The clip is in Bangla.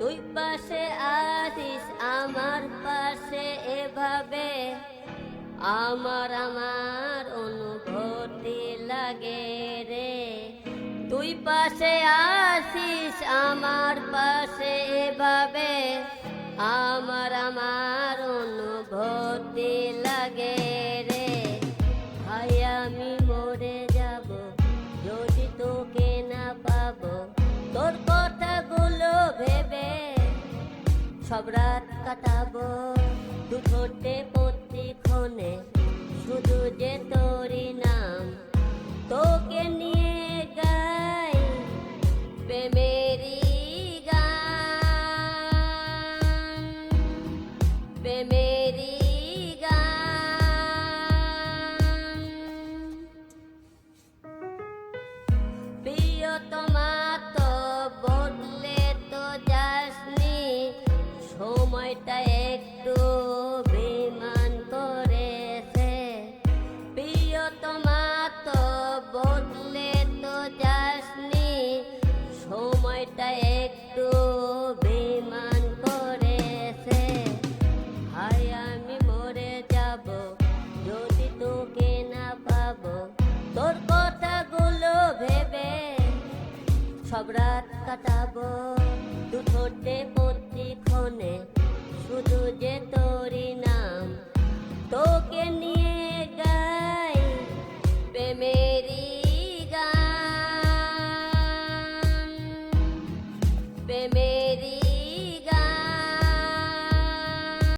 তুই পাশে আছিস আমার পাশে এভাবে আমার অনুভূতি লাগে রে। তুই পাশে আছিস আমার পাশে এভাবে আমার অনুভূতি লাগে রে। ভাই আমি মরে যাব যদি তোকে না পাবো, তোর কথাগুলো ভেবে সব রাত কাটাবো। দু ঠোঁটে প্রতিক্ষণে শুধু যে তোরই নাম, তোকে নিয়ে গাই প্রেমেরই গান, প্রেমেরই গান। প্রিয়তমা তো বদলে তো যাসনি, সময়টা একটু বেমান করেছে। প্রিয়তমা তো বদলে তো যাসনি, সময়টা একটু বেমান করেছে। ভাই আমি মরে যাব যদি তোকে না পাবো, তোর কথাগুলো ভেবে সব রাত কাটাবো। দু ঠোঁটে প্রতিক্ষণে শুধু যে তোরই নাম।